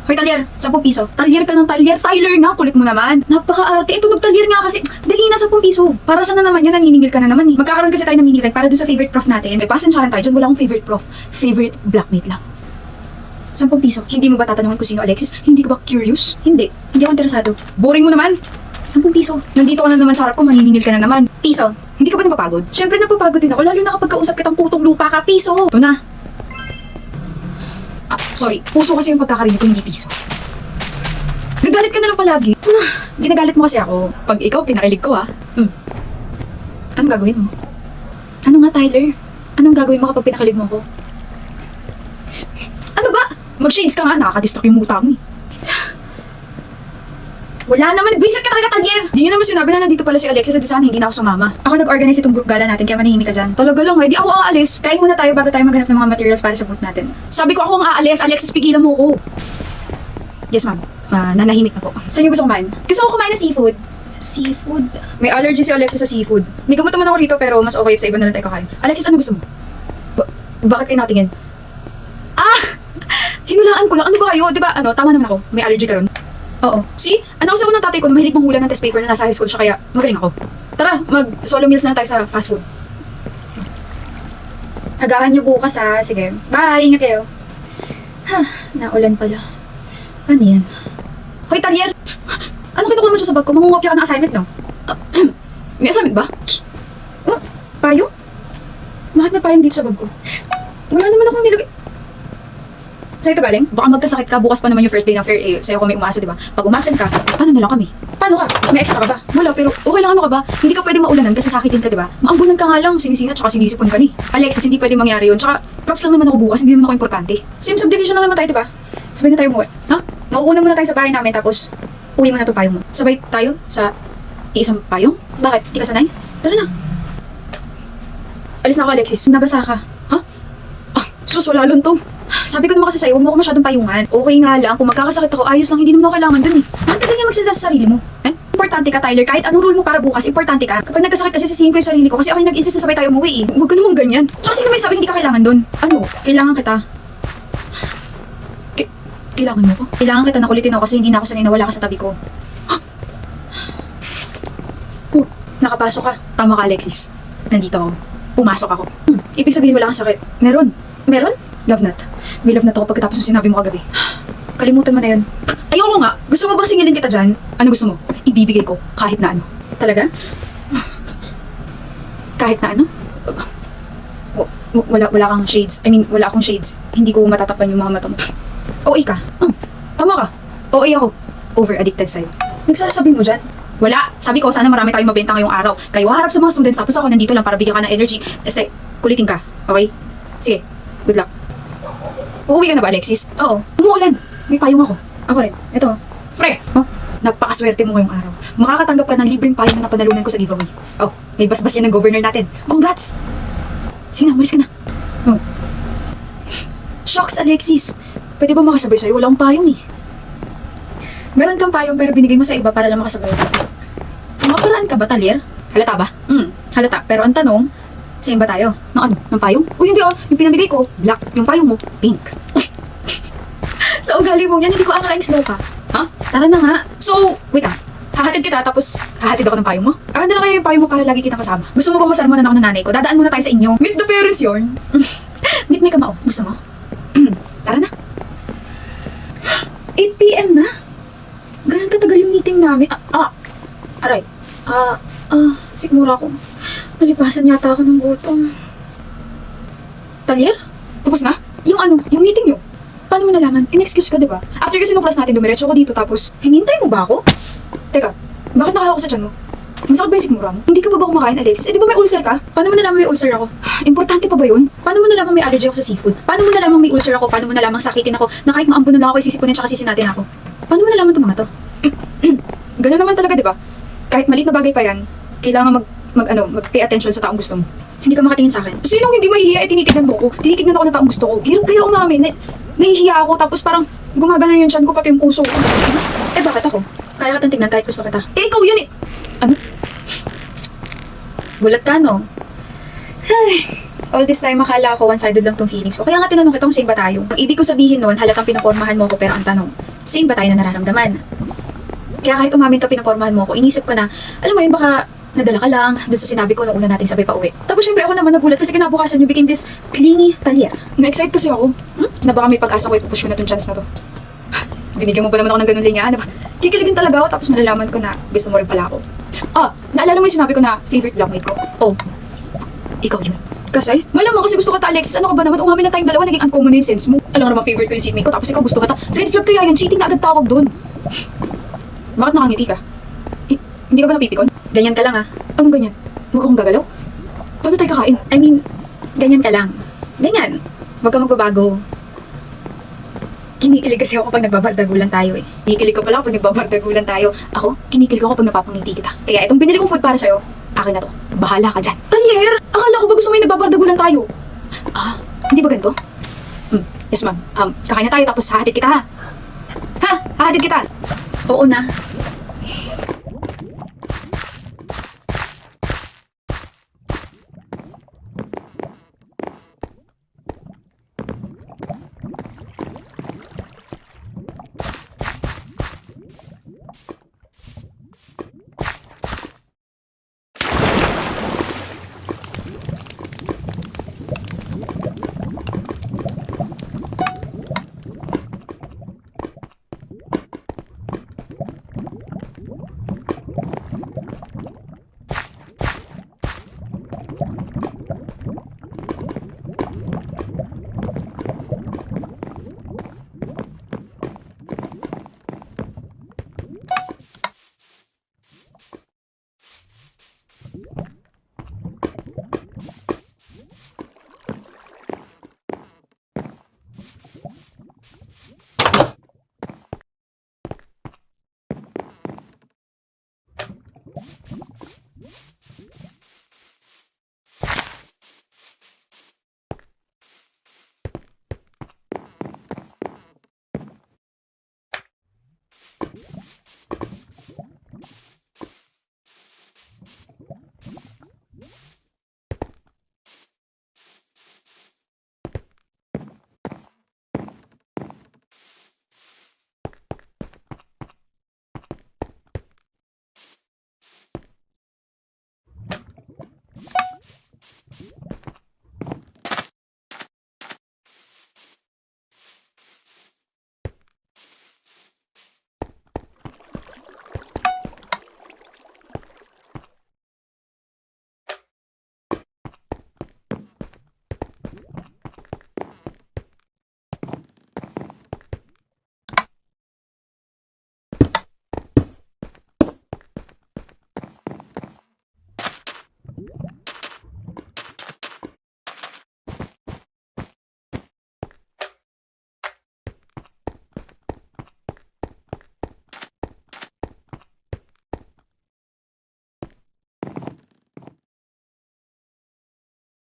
Hoy, talyer, 10 piso. Talyer ka ng talyer. Tyler nga, kulit mo naman. Napaka-arte. Ito, nagtalyer nga kasi. Dali na, 10 piso. Para sana naman yan, naniningil ka na naman eh. Magkakaroon kasi tayo ng mini event para doon sa favorite prof natin. May pasensyahan tayo dyan, wala akong favorite prof. Favorite blackmate lang. 10 piso. Hindi mo ba tatanungin kung sino Alexis? Hindi ka ba curious? Hindi. Hindi ako interesado. Boring mo naman. 10 piso. Nandito ka na naman sa harap ko, maniningil ka na naman. Piso. Hindi ka ba napapagod? Siyempre napapagod din ako, lalo na kapag kausap kitang putong lupa ka. Piso. Ito na. Sorry. Puso kasi yung pagkakarinig ko, hindi piso. Gagalit ka na lang palagi. Ginagalit mo kasi ako. Pag ikaw, pinakilig ko Anong gagawin mo? Ano nga, Tyler? Anong gagawin mo kapag pinakilig mo ko? Ano ba? Mag-shades ka nga, nakaka-distract yung muta mo eh. Wala naman, basic ka talaga, talyer! Di nyo naman sinabi na nandito pala si Alexis at sana hindi na ako sumama. Ako nag-organize itong group gala natin kaya manahimik ka dyan. Talaga lang, di ako aalis. Kain muna tayo bago tayo maghanap ng mga materials para sa booth natin. Sabi ko ako ang aalis, Alexis, pigilan mo ko. Yes, ma'am. Nanahimik na po. Saan niyo gusto kumain? Gusto ko kumain ng seafood. Seafood? May allergy si Alexis sa seafood. May gamot naman ako rito pero mas okay if sa iba na lang tayo kakain. Alexis, ano gusto mo? Bakit kayo nakatingin? Hinulaan ko lang. Ano ba kayo? Diba, tama naman ako. May allergy ka ron. Oo. See? Ano kasi ako ng tatay ko, mahilig manghulan ng test paper na nasa high school siya kaya magaling ako. Tara, mag-solo meals na tayo sa fast food. Agahan niyo bukas ha. Sige. Bye! Ingat kayo. Naulan pala. Ano yan? Hoy, talyer! Anong kinukuha mo siya sa bag ko? Mangungopya ka ng assignment, no? May assignment ba? Payong? Bakit may payong dito sa bag ko? Wala naman akong nilagay. Sa'yo ito galing? Baka magkasakit ka, bukas pa naman yung first day ng fair eh. Sa'yo kami umasa, di ba? Pag umabsent ka, paano na lang kami? Paano ka? May extra ka ba? Wala, pero okay lang, ano ka ba? Hindi ka pwede maulanan kasi sakitin ka, di ba? Maambunan ka nga lang, sinisinat, tsaka sinisipon ka ni. Alexis, hindi pwede mangyari yun. Tsaka, props lang naman ako bukas, hindi naman ako importante. Same subdivision lang naman tayo, di ba? Sabay na tayo umuwi. Ha? Mauuna muna tayo sa bahay namin, tapos uwi mo na itong payong mo. Sabay tayo sa isang payong? Bakit? Di ka sanay? Tara na. Alis na ako, Alexis. Nabasa ka. Ha? Sus, wala lang to. Sabi ko naman kasi sa'yo, huwag mo ako masyadong payungan. Okay nga lang, kung magkakasakit ako, ayos lang, hindi naman ako kailangan dun eh. Bakit ka ganyan magsalita sa sarili mo? Importante ka, Tyler. Kahit anong rule mo para bukas, importante ka. Kapag nagkasakit kasi, sisihin ko yung sarili ko kasi ako yung nag-insist na sabay tayo umuwi eh. Huwag ka naman ganyan. Tsaka sino may sabi hindi ka kailangan dun? Ano? Kailangan kita. Kailangan mo ko? Kailangan kita na kulitin ako kasi hindi na ako sanay na wala ka sa tabi ko. Nakapasok ka. Tama ka, Alexis. Nandito ako. Pumasok ako. Ibig sabihin wala kang sakit. Meron. Meron? Love nut. May love nut ako pagkatapos ng sinabi mo kagabi. Kalimutan mo na yun. Ayoko nga. Gusto mo bang singilin kita dyan? Ano gusto mo? Ibibigay ko kahit na ano. Talaga? Kahit na ano? Wala kang shades. I mean, wala akong shades. Hindi ko matatakpan yung mga mata mo. OA ka. Tama ka. OA ako. Over-addicted sa'yo. Nagsasabi mo dyan? Wala. Sabi ko, sana marami tayong mabenta ngayong araw. Kayo harap sa mga students, tapos ako nandito lang para bigyan ka ng energy. Kulitin ka. Okay? Sige. Good luck. Uuwi ka na ba, Alexis? Oo. Umuulan. May payong ako. Ako rin. Ito. Pre! Napakaswerte mo ngayong araw. Makakatanggap ka ng libreng payong na napanalunan ko sa giveaway. May basbas yan ng governor natin. Congrats! Sige na, umalis ka na. Shucks, Alexis. Pwede ba makasabay sa'yo? Wala akong payong eh. Meron kang payong pero binigay mo sa iba para lang makasabay. Maparaan ka ba, talyer? Halata ba? Halata. Pero ang tanong, same ba tayo? Ng ano? Ng payong? Uy, hindi Yung pinamigay ko, black. Yung payong mo, pink. Sa ugali mong yan, hindi ko akalaing slow ka. Ha? Tara na nga. So, wait hahatid kita tapos hahatid ako ng payong mo? Akin na lang kayo yung payong mo para lagi kitang kasama. Gusto mo ba masarmanan ako ng nanay ko? Dadaan muna tayo sa inyo. Meet the parents yun. Meet may kamao. Gusto mo? Tara na. 8 PM na? Ganun katagal yung meeting namin. Aray. Sigmura ko. Nalipasan yata ako ng gutom. Talyer? Tapos na? Yung meeting nyo. Paano mo nalaman? In-excuse ka, diba? After kasi nung class natin, dumiretso ako dito, tapos, hinintay mo ba ako? Teka, bakit nakahawak sa tiyan mo? Masakit ba yung sigmura mo? Hindi ka ba kumakain, Alexis? Di ba may ulcer ka? Paano mo nalaman may ulcer ako? Importante pa ba yun? Paano mo nalaman may allergy ako sa seafood? Paano mo nalaman may ulcer ako? Paano mo nalaman sakitin ako na kahit maambunan lang ako, isisipunin tsaka sisinatin ako? Paano mo nalaman itong mga to? Ganun naman talaga, diba? Kahit maliit na bagay pa yan, kailangan mag-pay attention sa taong gusto mo. Hindi ka makatingin sa akin. Sinong hindi mahihiya ay tinitignan mo ko? Tinitignan ako ng taong gusto ko. Hirap kaya umamin. Nahihiya ako tapos parang gumagana yung tiyan ko pati yung puso ko. Bakit ako? Kaya ka tingnan kahit gusto kita. Ikaw yan eh! Ano? Gulat ka, no? All this time, akala ko one-sided lang tong feelings ko. Kaya nga tinanong kitang same ba tayo? Ang ibig ko sabihin nun, halatang pinapormahan mo ko pero ang tanong, same ba tayo na nararamdaman? Kaya kahit umamin ka, pinapormahan mo ako, inisip ko na, alam mo yun, baka nadala ka lang dun sa sinabi ko nung una natin sabay pa uwi. Tapos syempre ako naman nagulat kasi kinabukasan you became this clingy Talia. Na-excite kasi ako. Na baka may pag-asa ko ipupush ko na tong chance na to. Binigyan mo pa naman ako ng ganun linya, di ba? Kikiligin talaga ako tapos malalaman ko na gusto mo rin pala ako. Naalala mo yung sinabi ko na favorite blockmate ko? Oh, ikaw yun. Kasi? Malamang kasi gusto ka ta, Alexis. Ano ka ba naman? Umamin na tayong dalawa, naging uncommon na yung sense mo. Alam mo naman favorite ko yung seatmate ko tapos ikaw gusto ka ta. Red flag kaya yan, cheating na agad tawag dun. Bakit nakangiti ka? Hindi ka ba napipikon? Ganyan ka lang Anong ganyan? Huwag akong gagalaw? Paano tayo kakain? I mean, ganyan ka lang. Ganyan. Huwag ka magbabago. Kinikilig kasi ako pag nagbabardagulan tayo Kinikilig ko pala kapag nagbabardagulan tayo. Ako, kinikilig ako pag napapangiti kita. Kaya itong binili kong food para sa'yo, akin na to. Bahala ka dyan. Talier! Akala ko ba gusto mo yung nagbabardagulan tayo? Hindi ba ganito? Yes ma'am. Kakain na tayo tapos hahatid kita ha? Ha? Hahatid kita? Oo na.